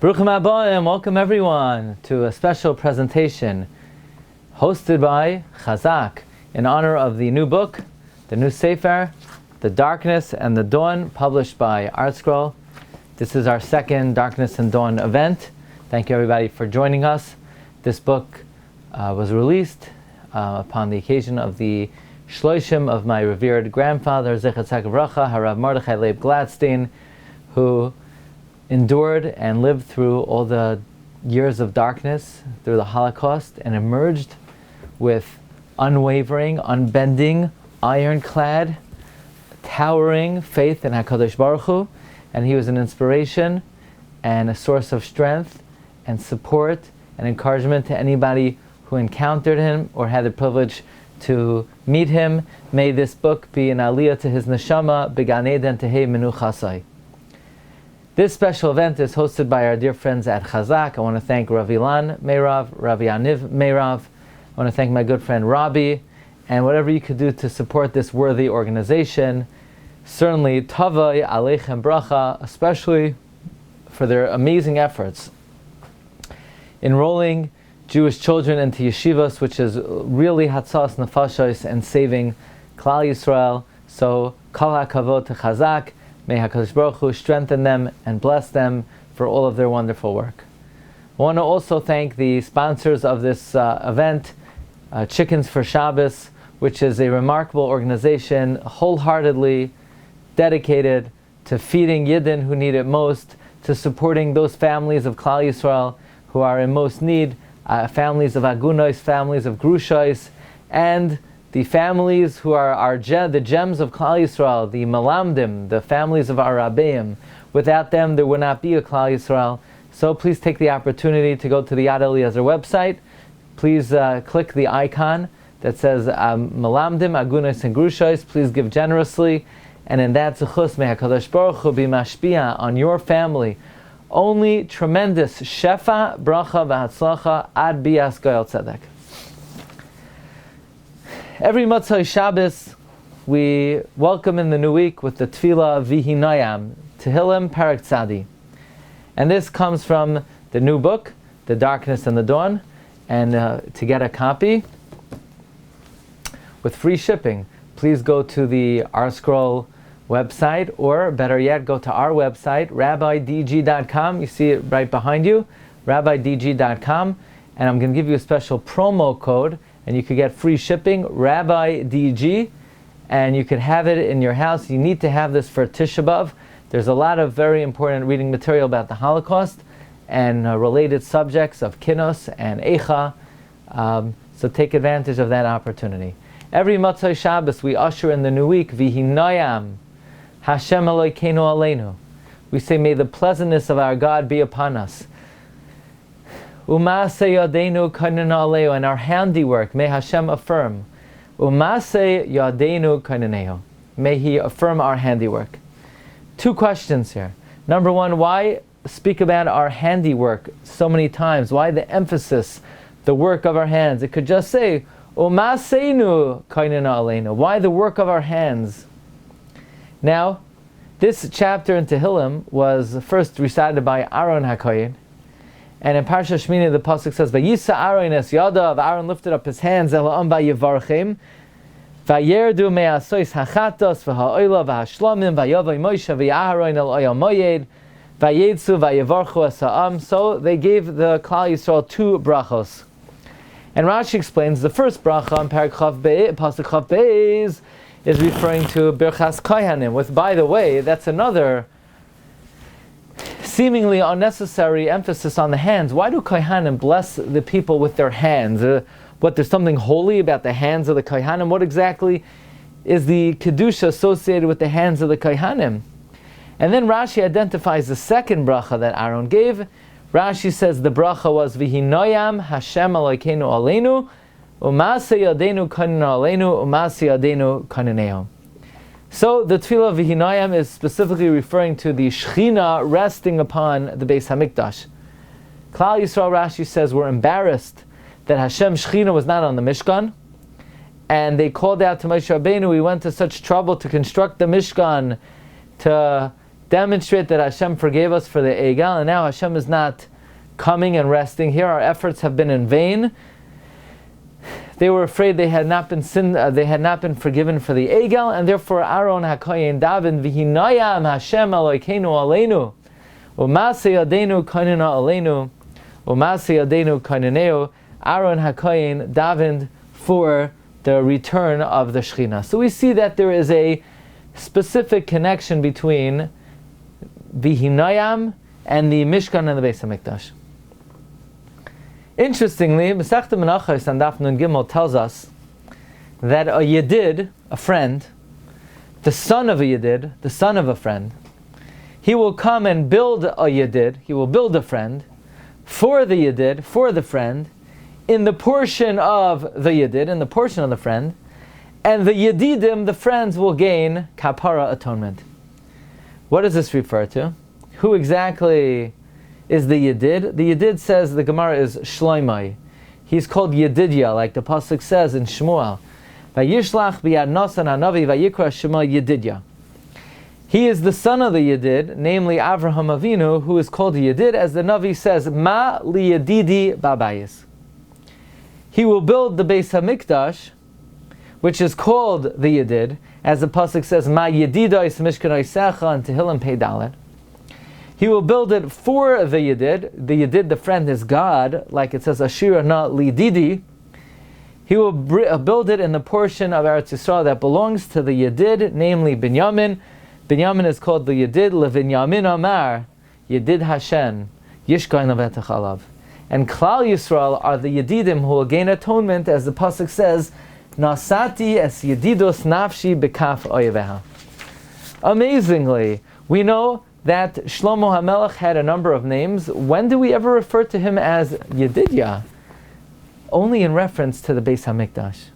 Baruchim Abayim, welcome everyone to a special presentation hosted by Chazaq in honor of the new book, the new Sefer, The Darkness and the Dawn, published by ArtScroll. This is our second Darkness and Dawn event. Thank you everybody for joining us. This book was released upon the occasion of the Shloshim of my revered grandfather, Chazaq Harav Mordechai Leib Glatstein, who endured and lived through all the years of darkness, through the Holocaust, and emerged with unwavering, unbending, ironclad, towering faith in HaKadosh Baruch Hu, and he was an inspiration and a source of strength and support and encouragement to anybody who encountered him or had the privilege to meet him. May this book be an aliyah to his neshama, Began Eden Tehei Menuchasai. This special event is hosted by our dear friends at Chazaq. I want to thank Rav Ilan Meirav, Rabbi Aniv Meirav. I want to thank my good friend Rabbi, and whatever you could do to support this worthy organization. Certainly, Tavai Aleichem Bracha, especially for their amazing efforts enrolling Jewish children into yeshivas, which is really hatzas nefashos and saving Klal Yisrael. So, Kol HaKavod to Chazaq. May HaKadosh Baruch Hu strengthen them and bless them for all of their wonderful work. I want to also thank the sponsors of this event, Chickens for Shabbos, which is a remarkable organization, wholeheartedly dedicated to feeding Yidden who need it most, to supporting those families of Klal Yisrael who are in most need, families of Agunos, families of Grushos, and the families who are the gems of Klal Yisrael, the Malamdim, the families of our Rabbeim. Without them, there would not be a Klal Yisrael. So please take the opportunity to go to the Yad Eliezer website. Please click the icon that says Malamdim, Agunos, and Grushos. Please give generously. And in that zechus, may HaKadosh Baruch Hu be mashpia on your family. Only tremendous shefa, bracha, v'hatzlacha, ad bias goyal tzedek. Every Motzei Shabbos, we welcome in the new week with the Tefillah Vihinayam, Tehillim Parak Tzadi. And this comes from the new book, The Darkness and the Dawn. And to get a copy with free shipping, please go to the ArtScroll website, or better yet, go to our website, rabbidg.com. You see it right behind you, rabbidg.com. And I'm going to give you a special promo code, and you could get free shipping, Rabbi DG, and you could have it in your house. You need to have this for Tisha B'Av. There's a lot of very important reading material about the Holocaust and related subjects of Kinos and Eicha. So take advantage of that opportunity. Every Motzei Shabbos we usher in the new week, Vihinayam, Hashem Elokeinu Aleinu. We say, may the pleasantness of our God be upon us. Umase Yadeinu Kainenu Aleu, and our handiwork, may Hashem affirm. Umase Yadeinu Kainenu, may He affirm our handiwork. Two questions here. Number one, why speak about our handiwork so many times? Why the emphasis, the work of our hands? It could just say, Umaseinu Kainenu Aleinu. Why the work of our hands? Now, this chapter in Tehillim was first recited by Aaron HaKohen. And in Parsha Shmini, the pasuk says, "Vayisa Aaron es yadav." Aaron lifted up his hands, Elohim vayivarchem, vayerdu me'asois hachatos v'ha'oila v'hashlamim vayavay Moshe v'Aaron el oyel moyed vayetzu vayivarchu esa'am. So they gave the Klal Yisrael two brachos. And Rashi explains the first bracha on Parak Chav pasuk Chav Beis is referring to Birchas Kohanim. With, by the way, that's another seemingly unnecessary emphasis on the hands. Why do Kohanim bless the people with their hands? There's something holy about the hands of the Kohanim? What exactly is the Kedusha associated with the hands of the Kohanim? And then Rashi identifies the second bracha that Aaron gave. Rashi says the bracha was Vihinoyam Hashem Elokeinu Aleinu Umase Yadeinu Kainenu Aleinu Umase Yadeinu Kaineneo. So the Tefillah Vihinayam is specifically referring to the Shechina resting upon the Beis Hamikdash. Klal Yisrael, Rashi says, were embarrassed that Hashem Shechina was not on the Mishkan, and they called out to Moshe Rabbeinu. We went to such trouble to construct the Mishkan, to demonstrate that Hashem forgave us for the Egel, and now Hashem is not coming and resting here. Our efforts have been in vain. They were afraid they had not been forgiven for the Egel, and therefore Aaron HaKoyen David V'hinayam Hashem Elokeinu Aleinu U'masei Yadeinu Kainena Aleinu U'masei Yadeinu Kaineneu. Aaron HaKoyen David for the return of the Shekhinah. So we see that there is a specific connection between V'hinayam and the Mishkan and the Beis Hamikdash. Interestingly, Masechta Menachos on Daf Nun Gimel tells us that a Yedid, a friend, the son of a Yedid, the son of a friend, he will come and build a Yedid, he will build a friend for the Yedid, for the friend, in the portion of the Yedid, in the portion of the friend, and the Yedidim, the friends, will gain kapara, atonement. What does this refer to? Who exactly is the Yedid? The Yedid, says the Gemara, is Shloimai. He's called Yedidya, like the Pasuk says in Shmuel. Vayishlach biyad Nasan hanavi vayikra Shema Yedidya. He is the son of the Yedid, namely Avraham Avinu, who is called Yedid, as the Navi says, Ma li Yedidi babayis. He will build the Beis Hamikdash, which is called the Yedid, as the Pasuk says, Ma Yedidais Mishkanai Secha, and Tehillim Pei Dalet. He will build it for the Yedid. The Yedid, the friend, is God, like it says, Ashira na lididi. He will build it in the portion of Eretz Yisrael that belongs to the Yedid, namely Binyamin. Binyamin is called the Yedid, Levinyamin Amar, Yedid Hashem, Yishkai Navetach Alav. And Klal Yisrael are the Yedidim who will gain atonement, as the Pasuk says, Nasati es Yedidos Nafshi Bekaf Oyeveha. Amazingly, we know that Shlomo HaMelech had a number of names. When do we ever refer to him as Yedidya? Only in reference to the Beis Hamikdash.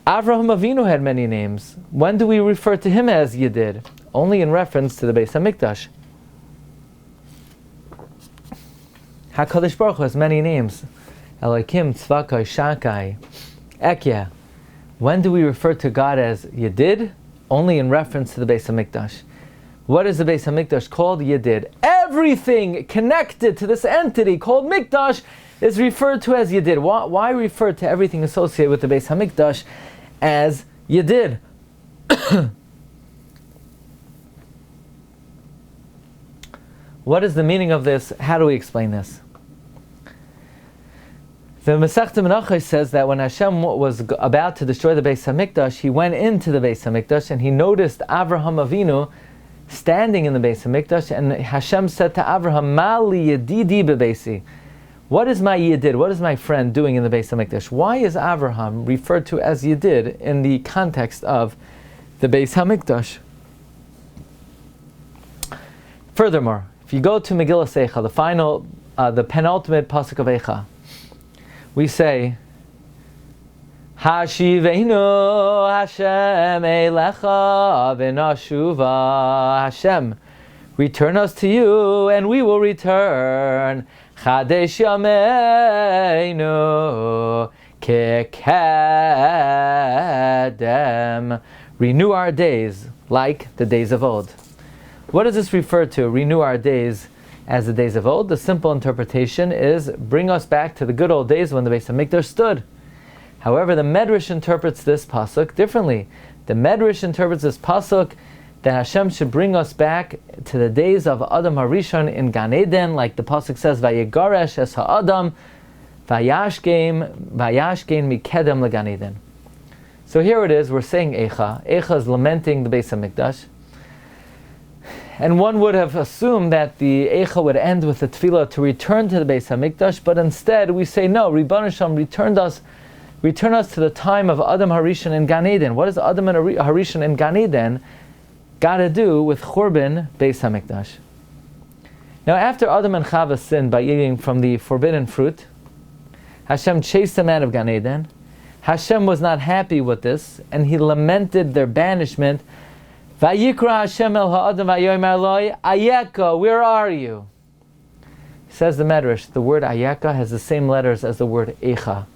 Avraham Avinu had many names. When do we refer to him as Yedid? Only in reference to the Beis Hamikdash. HaKadosh Baruch Hu has many names. Elokim, Tzvakai, Shakai, Ekya. When do we refer to God as Yedid? Only in reference to the Beis Hamikdash. What is the Beis Hamikdash called? Yedid. Everything connected to this entity called Mikdash is referred to as Yedid. Why refer to everything associated with the Beis Hamikdash as Yedid? What is the meaning of this? How do we explain this? The Masechta Menachos says that when Hashem was about to destroy the Beis Hamikdash, he went into the Beis Hamikdash and he noticed Avraham Avinu standing in the Beis Hamikdash, and Hashem said to Avraham, Ma li yedidi bebeisi. What is my Yedid? What is my friend doing in the Beis Hamikdash? Why is Avraham referred to as Yedid in the context of the Beis Hamikdash? Furthermore, if you go to Megillah Eicha, the penultimate pasuk of Eicha, we say, Hashivenu Hashem Eilecha v'nashuva. Hashem, return us to you, and we will return. Chadesh yameinu kekedem. Renew our days like the days of old. What does this refer to? Renew our days as the days of old. The simple interpretation is bring us back to the good old days when the Beis Hamikdash stood. However, the Medrash interprets this pasuk differently. The Medrash interprets this pasuk that Hashem should bring us back to the days of Adam HaRishon in Gan Eden, like the pasuk says, Vayegaresh es ha'adam, vayashkein mikedem leGan Eden. So here it is, we're saying Eicha. Eicha is lamenting the Beis Hamikdash. And one would have assumed that the Eicha would end with the tefillah to return to the Beis Hamikdash, but instead we say, no, Ribbon Hashem, return us to the time of Adam HaRishon in Gan Eden. What does Adam HaRishon in Gan Eden got to do with Churban Beis Hamikdash? Now, after Adam and Chava sinned by eating from the forbidden fruit, Hashem chased them out of Gan Eden. Hashem was not happy with this, and he lamented their banishment. Vayikra Hashem el ha'adam vayomer loi, Ayeka, where are you? Says the Medrash, the word Ayeka has the same letters as the word Eicha.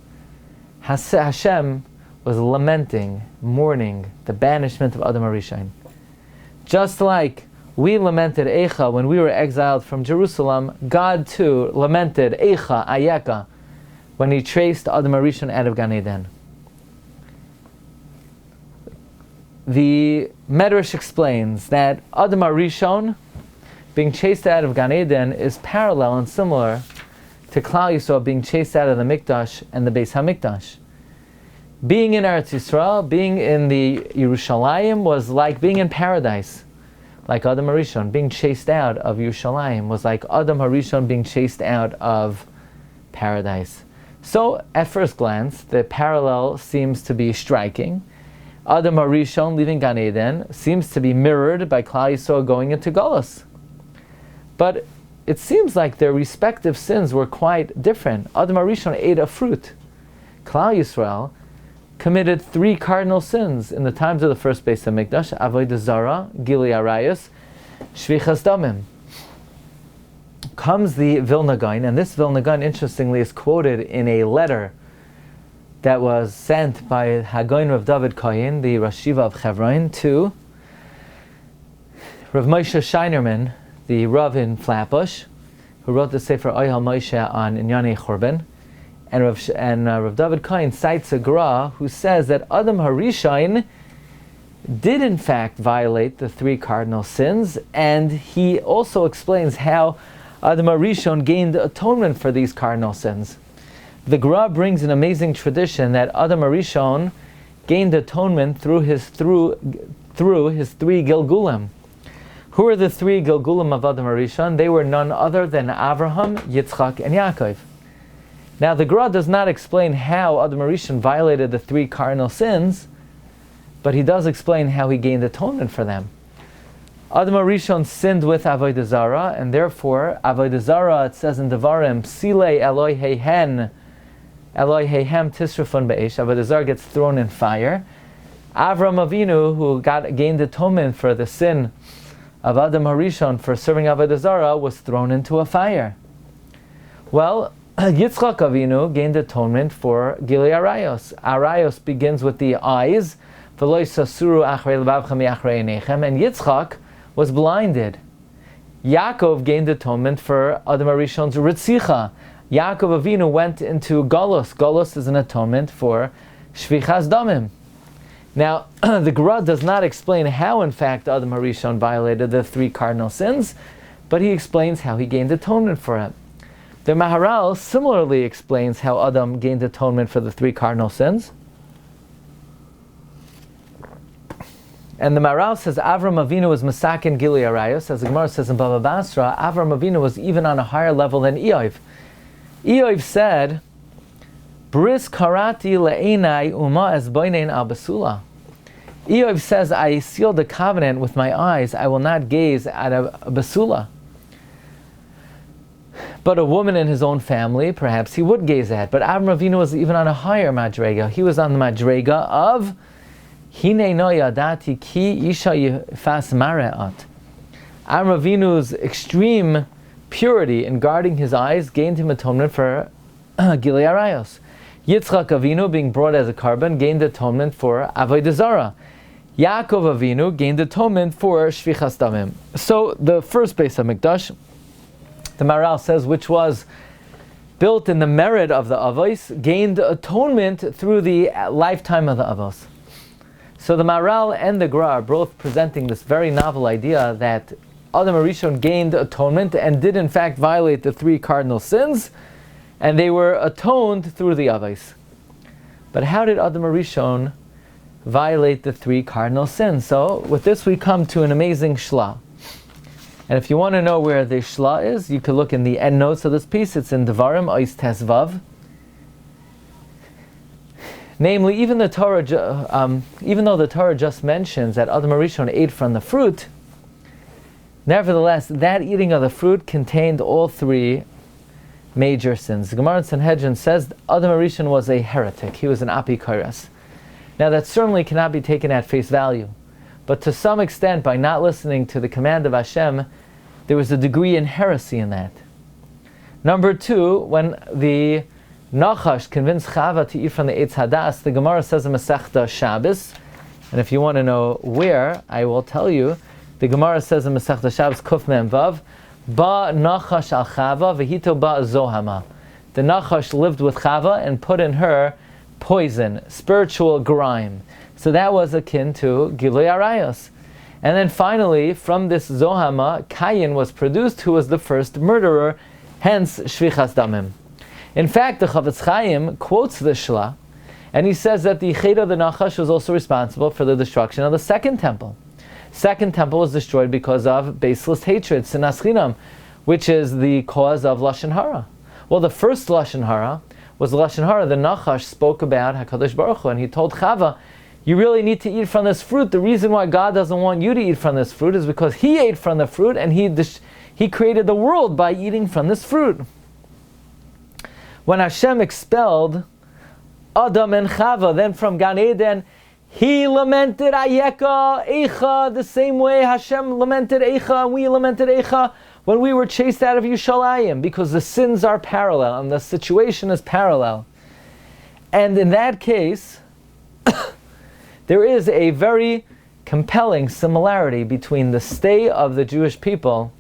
Hashem was lamenting, mourning the banishment of Adam HaRishon. Just like we lamented Eicha when we were exiled from Jerusalem, God too lamented Eicha, Ayeka, when he traced Adam HaRishon out of Gan Eden. The Medrash explains that Adam HaRishon being chased out of Gan Eden is parallel and similar to Klal Yisrael being chased out of the Mikdash and the Beis Hamikdash. Being in Eretz Yisrael, being in the Yerushalayim was like being in paradise. Like Adam HaRishon being chased out of Yerushalayim was like Adam HaRishon being chased out of paradise. So, at first glance, the parallel seems to be striking. Adam HaRishon leaving Gan Eden seems to be mirrored by Klal Yisrael going into Golus. But it seems like their respective sins were quite different. Adam HaRishon ate a fruit. Klal Yisrael committed 3 cardinal sins in the times of the first Beis Hamikdash: Avodah Zarah, Gilui Arayos, Shvichas Damim. Comes the Vilna Gaon, and this Vilna Gaon, interestingly, is quoted in a letter that was sent by Hagoin Rav David Kohen, the Rosh Yeshiva of Hebron, to Rav Moshe Shinerman, the Rav in Flatbush, who wrote the Sefer Oyel Moshe on Inyanei Churban. And Rav David Kohen cites a Gra who says that Adam HaRishon did in fact violate the 3 cardinal sins, and he also explains how Adam HaRishon gained atonement for these cardinal sins. The Gra brings an amazing tradition that Adam HaRishon gained atonement through his 3 Gilgulim. Who are the 3 Gilgulim of Adam HaRishon? They were none other than Avraham, Yitzchak, and Yaakov. Now, the Gra does not explain how Adam HaRishon violated the 3 cardinal sins, but he does explain how he gained atonement for them. Adam HaRishon sinned with Avodah Zarah, and therefore, Avodah Zarah, it says in Devarim, Psilei Eloi Heihen, Eloi Heihem Tisrafun Be'esh, Avodah Zarah gets thrown in fire. Avram Avinu, who gained atonement for the sin of Adam HaRishon for serving Avodah Zarah, was thrown into a fire. Well, Yitzchak Avinu gained atonement for Gilui Arayos. Arayos begins with the eyes, and Yitzchak was blinded. Yaakov gained atonement for Adam HaRishon's Ritzicha. Yaakov Avinu went into Golus. Golus is an atonement for Shvichas Damim. Now, the Gra does not explain how, in fact, Adam HaRishon violated the 3 cardinal sins, but he explains how he gained atonement for it. The Maharal similarly explains how Adam gained atonement for the 3 cardinal sins. And the Maharal says Avram Avinu was Masakin Gilui Arayos. As the Gemara says in Bava Basra, Avram Avinu was even on a higher level than Eov. Eov said, Bris karati le'enai uma es boinein al basula. Eov says, I sealed a covenant with my eyes, I will not gaze at a basula. But a woman in his own family, perhaps he would gaze at. But Avram Avinu was even on a higher madrega. He was on the madrega of Hine no yadati ki isha yifas mare'at. Avram Avinu's extreme purity in guarding his eyes gained him atonement for Gilui Arayos. Yitzchak Avinu, being brought as a carbon, gained atonement for Avodah Zarah. Yaakov Avinu gained atonement for Shvichas Damim. So the first Beis Hamikdash, the Maharal says, which was built in the merit of the Avos, gained atonement through the lifetime of the Avos. So the Maharal and the Gra are both presenting this very novel idea that Adam HaRishon gained atonement and did in fact violate the 3 cardinal sins, and they were atoned through the Avos. But how did Adam HaRishon violate the 3 cardinal sins? So with this we come to an amazing shla. And if you want to know where the shla is, you can look in the end notes of this piece. It's in Devarim, Ois Tesvav. Namely, even though the Torah just mentions that Adam HaRishon ate from the fruit, nevertheless, that eating of the fruit contained all 3 major sins. The Gemara in Sanhedrin says Adam HaRishon was a heretic. He was an apikoros. Now that certainly cannot be taken at face value. But to some extent, by not listening to the command of Hashem, there was a degree in heresy in that. Number 2, when the Nachash convinced Chava to eat from the Eitz Hadas, the Gemara says in Masechta Shabbos, and if you want to know where, I will tell you, The Gemara says in Masechta Shabbos Kuf Mem Vav, Ba Nachash al Chava v'hito ba Zohama. The Nachash lived with Chava and put in her poison, spiritual grime. So that was akin to Gilui Arayos. And then finally, from this Zohama, Cain was produced, who was the first murderer, hence Shvichas Damim. In fact, the Chavetz Chaim quotes the Shla, and he says that the Chet of the Nachash was also responsible for the destruction of the second temple. Second temple was destroyed because of baseless hatred, sinas chinam, which is the cause of Lashon Hara. Well, the first Lashon Hara was Lashon Hara. The Nachash spoke about HaKadosh Baruch Hu, and he told Chava, you really need to eat from this fruit. The reason why God doesn't want you to eat from this fruit is because He ate from the fruit, and He created the world by eating from this fruit. When Hashem expelled Adam and Chava, then from Gan Eden, He lamented Ayeka, Eicha, the same way Hashem lamented Eicha, and we lamented Eicha when we were chased out of Yushalayim, because the sins are parallel, and the situation is parallel. And in that case, there is a very compelling similarity between the stay of the Jewish people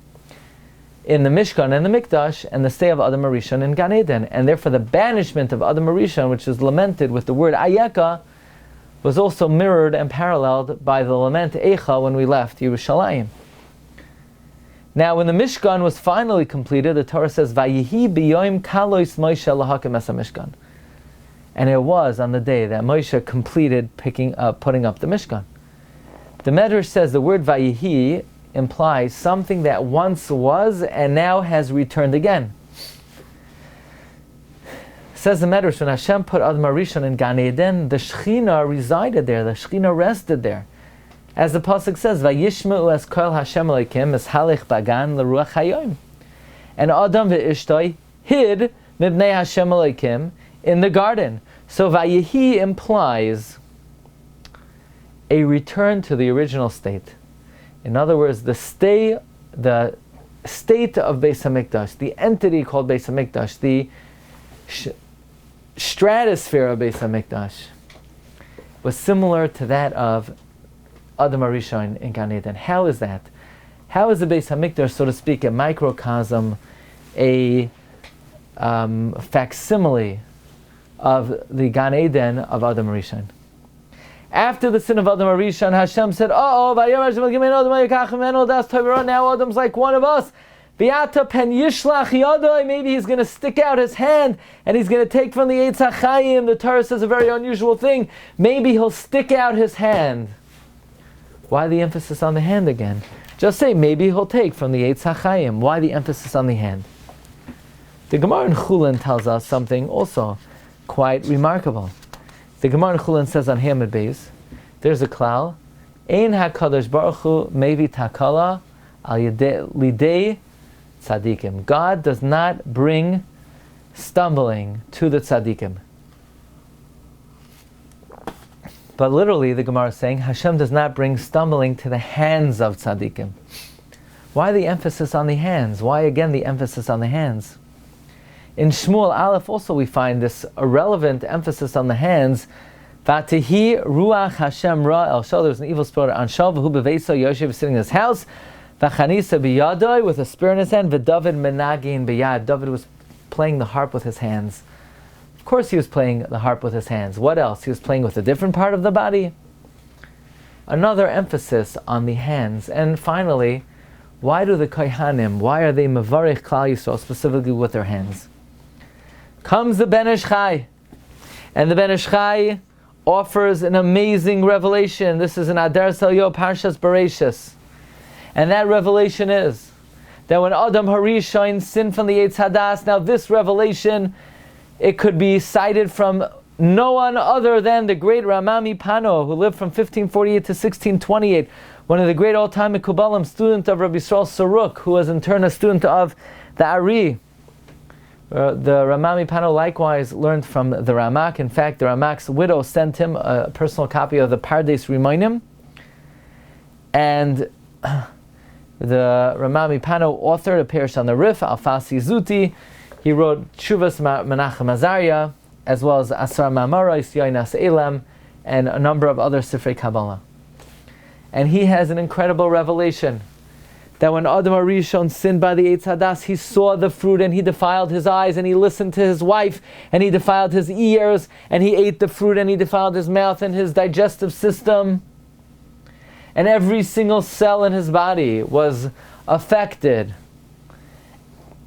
in the Mishkan and the Mikdash, and the stay of Adam Harishon in Gan Eden. And therefore the banishment of Adam Harishon, which is lamented with the word Ayeka, was also mirrored and paralleled by the lament Eicha when we left Yerushalayim. Now when the Mishkan was finally completed, the Torah says, Vayihi biyoim kalois Moshe lahakim es Mishkan. And it was on the day that Moshe completed putting up the Mishkan. The Medrash says the word Vayihi implies something that once was and now has returned again. Says the Medrash, when Hashem put Adam Harishon in Gan Eden, the Shechina resided there, the Shechina rested there. As the Pasuk says, Vayishma'u es kol Hashem Elokim es halech bagan l'ruach hayom. And Adam ve'ishtoi hid mibnei Hashem Elokim in the garden. So Vayihi implies a return to the original state. In other words, the state of Beis Hamikdash, the entity called Beis Hamikdash, the stratosphere of Beis Hamikdash, was similar to that of Adam Harishon in Gan Eden. How is that? How is the Beis Hamikdash, so to speak, a microcosm, a facsimile of the Gan Eden of Adam Harishon? After the sin of Adam Harishon, Hashem said, now Adam's like one of us. Maybe he's going to stick out his hand and he's going to take from the Eitz HaChaim. The Torah says a very unusual thing. Maybe he'll stick out his hand. Why the emphasis on the hand again? Just say, maybe he'll take from the Eitz HaChaim. Why the emphasis on the hand? The Gemara in Chulin tells us something also quite remarkable. The Gemara in Chulin says on Hamid Beis, there's a klal, Ein HaKadosh Baruch Hu mevi takala al lidei tzadikim. God does not bring stumbling to the tzadikim. But literally, the Gemara is saying, Hashem does not bring stumbling to the hands of tzadikim. Why the emphasis on the hands? Why again the emphasis on the hands? In Shmuel Aleph also we find this irrelevant emphasis on the hands. Vatihi ruach Hashem ra el shal. There was an evil spirit on Shal v'hu b'veiso. Yosef was sitting in his house. V'chanisa b'yadoi, with a spear in his hand. V'David menagin b'yad. David was playing the harp with his hands. Of course he was playing the harp with his hands. What else? He was playing with a different part of the body. Another emphasis on the hands. And finally, why do the Kohanim, why are they mevarich Klal Yisrael specifically with their hands? Comes the Ben Ish Chai, and the Ben Ish Chai offers an amazing revelation. This is an Adar Selyo Parshas Bereshis, and that revelation is that when Adam Harishon sinned from the Eitz Hadas, now this revelation, it could be cited from no one other than the great Ramami Pano, who lived from 1548 to 1628, one of the great all-time Mekubalim, student of Rabbi Yisrael Saruk, who was in turn a student of the Ari. The Ramami Pano likewise learned from the Ramak. In fact, the Ramak's widow sent him a personal copy of the Pardes Rimonim. And the Ramami Pano authored a parish on the Rif, Alfasi Zuti. He wrote Shuvas Menachem Azariah, as well as Asar Mamarais, Yoinas Elam, and a number of other Sifrei Kabbalah. And he has an incredible revelation that when Adam HaRishon sinned by the Eitz Hadas, he saw the fruit and he defiled his eyes, and he listened to his wife and he defiled his ears, and he ate the fruit and he defiled his mouth and his digestive system. And every single cell in his body was affected.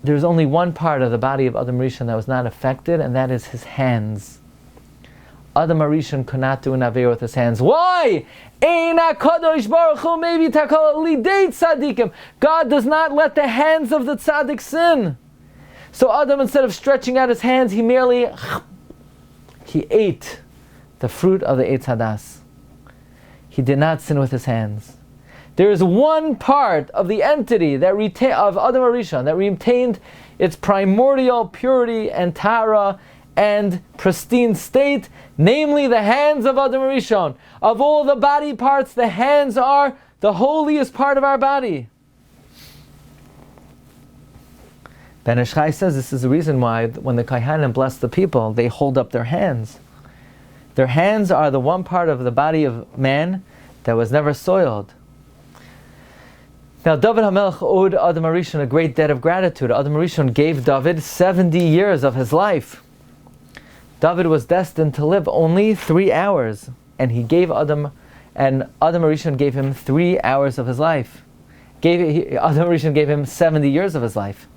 There's only one part of the body of Adam HaRishon that was not affected, and that is his hands. Adam HaRishon could not do an Aveira with his hands. Why? God does not let the hands of the tzaddik sin. So Adam, instead of stretching out his hands, he ate the fruit of the Eitz Hadas. He did not sin with his hands. There is one part of the entity that of Adam HaRishon that retained its primordial purity and tara and pristine state, namely the hands of Adam HaRishon. Of all the body parts, the hands are the holiest part of our body. Ben Ish Chai says this is the reason why when the Kohanim bless the people, they hold up their hands. Their hands are the one part of the body of man that was never soiled. Now, David HaMelech owed Adam HaRishon a great debt of gratitude. Adam HaRishon gave David 70 years of his life. David was destined to live only 3 hours, and Adam HaRishon gave him 3 hours of his life. Adam HaRishon gave him 70 years of his life.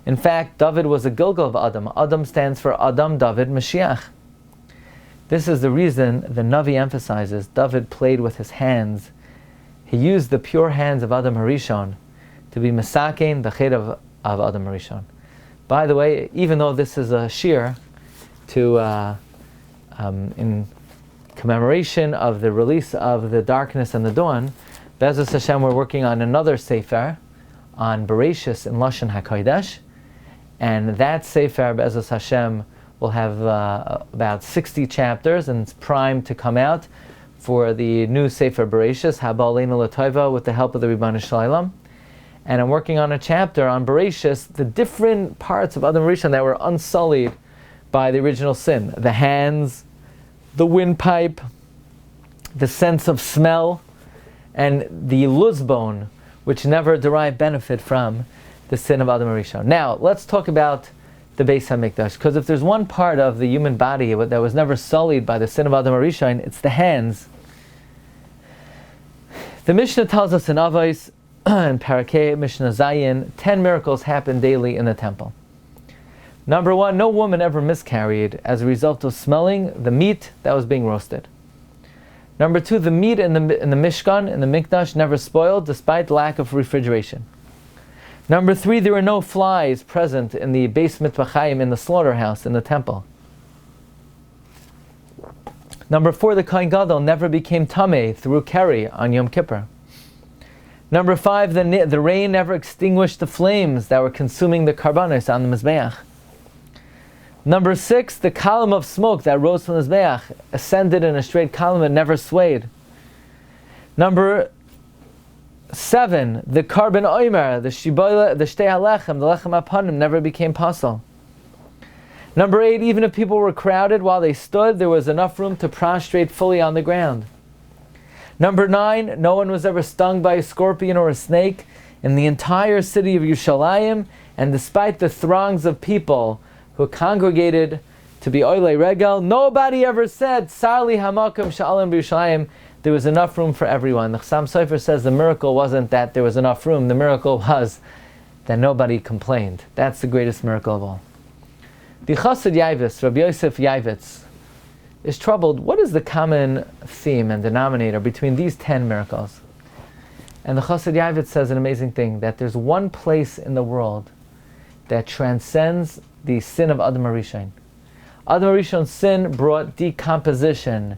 In fact, David was a Gilgal of Adam. Adam stands for Adam, David, Mashiach. This is the reason the Navi emphasizes David played with his hands. He used the pure hands of Adam HaRishon to be Mesakein B'chet of Adam HaRishon. By the way, even though this is a shir in commemoration of the release of the darkness and the dawn, Be'ezus Hashem, we're working on another sefer on Bereshis in Lashon HaKodesh, and that sefer, Be'ezus Hashem, will have about 60 chapters, and it's primed to come out for the new Sefer Bereshis, Haba Aleinu L'Tova, with the help of the Ribbon Shalom. And I'm working on a chapter on Bereshis, the different parts of Adam HaRishon that were unsullied by the original sin. The hands, the windpipe, the sense of smell, and the luzbone, which never derived benefit from the sin of Adam HaRishon. Now, let's talk about the Beis Hamikdash, because if there's one part of the human body that was never sullied by the sin of Adam HaRishon, it's the hands. The Mishnah tells us in Avos, in Parakeh, Mishnah Zayin, 10 miracles happen daily in the temple. Number 1, no woman ever miscarried as a result of smelling the meat that was being roasted. Number 2, the meat in the Mishkan, in the Mikdash, never spoiled despite lack of refrigeration. Number 3, there were no flies present in the Beis Mitbachayim, in the slaughterhouse, in the temple. Number 4, the Kohen Gadol never became tameh through keri on Yom Kippur. Number 5, the rain never extinguished the flames that were consuming the karbanos on the Mizbeach. Number 6, the column of smoke that rose from the Mizbeach ascended in a straight column and never swayed. Number 7, the carbon oimer, the shibola, the shtei halechem, the lechem apanim never became pasul. Number 8, even if people were crowded while they stood, there was enough room to prostrate fully on the ground. Number 9, no one was ever stung by a scorpion or a snake in the entire city of Yerushalayim, and despite the throngs of people who congregated to be oilei regel, nobody ever said, Sarli hamakom sha'alim b'Yerushalayim, there was enough room for everyone. The Chassam Sofer says the miracle wasn't that there was enough room, the miracle was that nobody complained. That's the greatest miracle of all. The Chassid Yavitz, Rabbi Yosef Yavitz, is troubled. What is the common theme and denominator between these 10 miracles? And the Chassid Yavitz says an amazing thing, that there's one place in the world that transcends the sin of Adam HaRishon. Adam HaRishon's sin brought decomposition,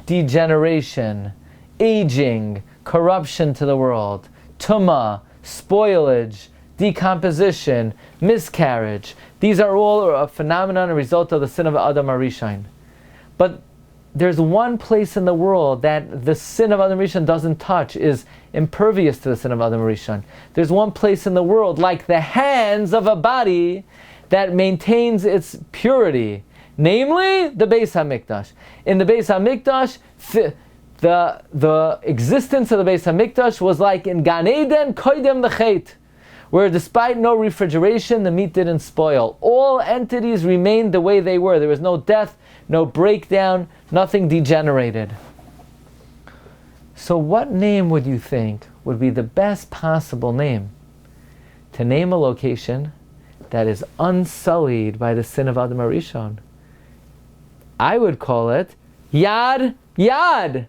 degeneration, aging, corruption to the world, tumah, spoilage, decomposition, miscarriage. These are all a phenomenon, a result of the sin of Adam HaRishon. But there's one place in the world that the sin of Adam HaRishon doesn't touch, is impervious to the sin of Adam HaRishon. There's one place in the world, like the hands of a body, that maintains its purity, namely the Beis Hamikdash. In the Beis Hamikdash, the existence of the Beis Hamikdash was like in Gan Eden koydem l'chet, where despite no refrigeration, the meat didn't spoil. All entities remained the way they were. There was no death, no breakdown, nothing degenerated. So what name would you think would be the best possible name to name a location that is unsullied by the sin of Adam HaRishon? I would call it Yad Yad.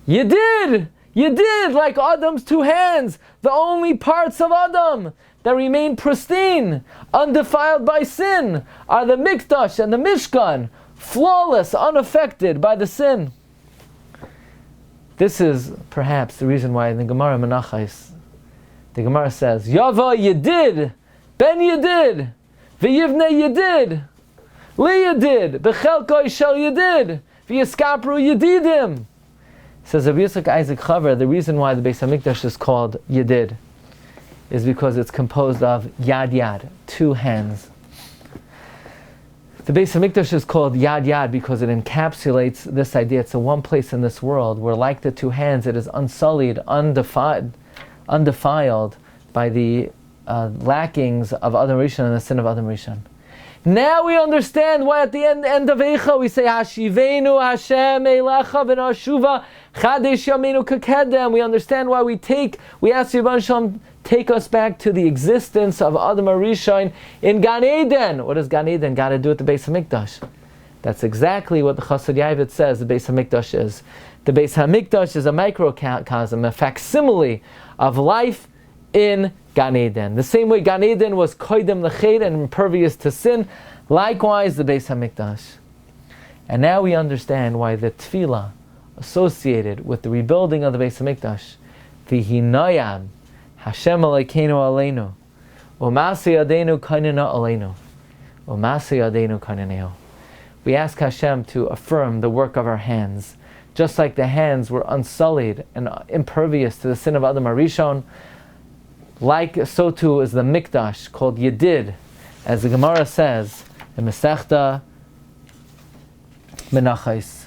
You did, like Adam's two hands, the only parts of Adam that remain pristine, undefiled by sin, are the Mikdash and the Mishkan, flawless, unaffected by the sin. This is perhaps the reason why in the Gemara Menachos, the Gemara says, Yava Yedid, Ben Yedid, V'yivne Yedid, Li Yedid, B'chelkoi Shel Yedid, V'yiskapru Yedidim. Says Rabbi Isaac Chaver, the reason why the Beis Hamikdash is called Yedid is because it's composed of Yad Yad, two hands. The Beis Hamikdash is called Yad Yad because it encapsulates this idea. It's the one place in this world where, like the two hands, it is unsullied, undefiled by the lackings of Adam Rishon and the sin of Adam Rishon. Now we understand why at the end of Eicha we say Hashivenu Hashem Eilecha v'nashuva Chadesh Yameinu Kakedem. We understand why we ask Yibban Shalom, take us back to the existence of Adam HaRishon in Gan Eden. What does Gan Eden got to do with the Beis Hamikdash? That's exactly what the Chassid Yavit says the Beis Hamikdash is. The Beis Hamikdash is a microcosm, a facsimile of life in Gan Eden. The same way Gan Eden was koydem l'chet and impervious to sin, likewise the Beis Hamikdash. And now we understand why the tefillah associated with the rebuilding of the Beis Hamikdash, V'hinayam Hashem Elokeinu Aleinu, U'masei Yadeinu Kainena Aleinu, U'masei Yadeinu Kaineneo. We ask Hashem to affirm the work of our hands, just like the hands were unsullied and impervious to the sin of Adam HaRishon. Like so too is the Mikdash called Yedid, as the Gemara says in Masechta Menachos.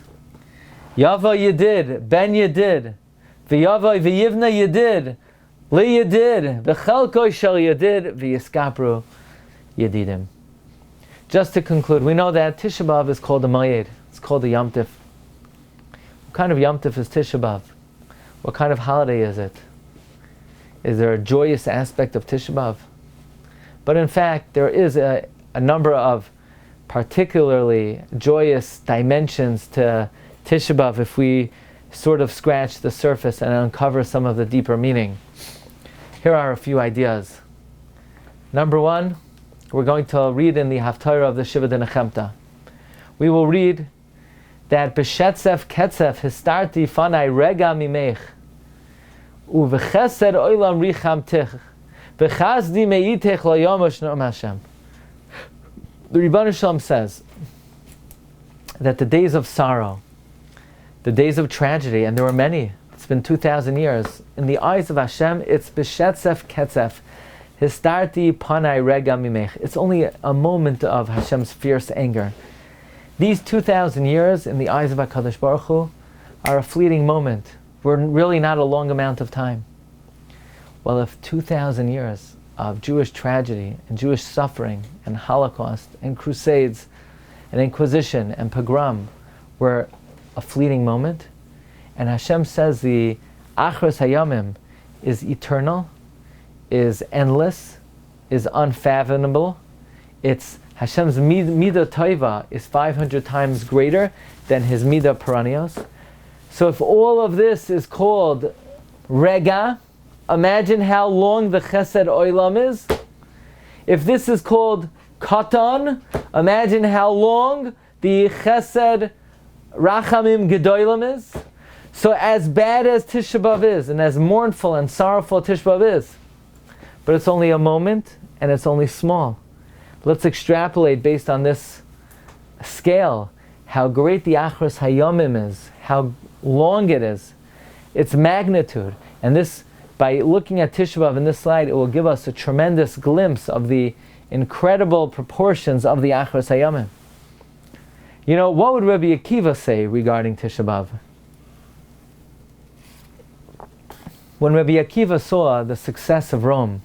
Yava Yedid, Ben Yedid, V'yava V'yivna Yedid, Li Yedid, V'chelkoi Shel Yedid, V'yiskapru Yedidim. Just to conclude, we know that Tisha B'Av is called a Mayed. It's called a Yom Tif. What kind of Yom Tif is Tisha B'Av? What kind of holiday is it? Is there a joyous aspect of Tisha B'Av? But in fact, there is a number of particularly joyous dimensions to Tisha B'Av if we sort of scratch the surface and uncover some of the deeper meaning. Here are a few ideas. Number one, we're going to read in the Haftarah of the Shiva D'Nechemta. We will read that B'shetzef ketzef histarti fanai rega mimech uv'chesed oilam richamtich v'chazdi meitech layomash no'am Hashem. The Rebbeinu Shalom says that the days of sorrow, the days of tragedy, and there were many, it's been 2,000 years, in the eyes of Hashem, it's b'shetzef ketzef, histarti panai rega mimech. It's only a moment of Hashem's fierce anger. These 2,000 years, in the eyes of HaKadosh Baruch Hu, are a fleeting moment. We're really not a long amount of time. Well, if 2,000 years of Jewish tragedy and Jewish suffering and Holocaust and crusades and Inquisition and pogrom were a fleeting moment, and Hashem says the Achros Hayamim is eternal, is endless, is unfathomable, it's Hashem's Midah Taiva is 500 times greater than His Midah Perennios. So if all of this is called Rega, imagine how long the Chesed Oilam is. If this is called Katan, imagine how long the Chesed Rachamim Gedolim is. So as bad as Tisha B'Av is, and as mournful and sorrowful Tisha B'Av is, but it's only a moment, and it's only small. Let's extrapolate based on this scale how great the Achros Hayomim is, how long it is, its magnitude. And this, by looking at Tisha B'Av in this slide, it will give us a tremendous glimpse of the incredible proportions of the Achros Hayomim. You know, what would Rabbi Akiva say regarding Tisha B'Av? When Rabbi Akiva saw the success of Rome,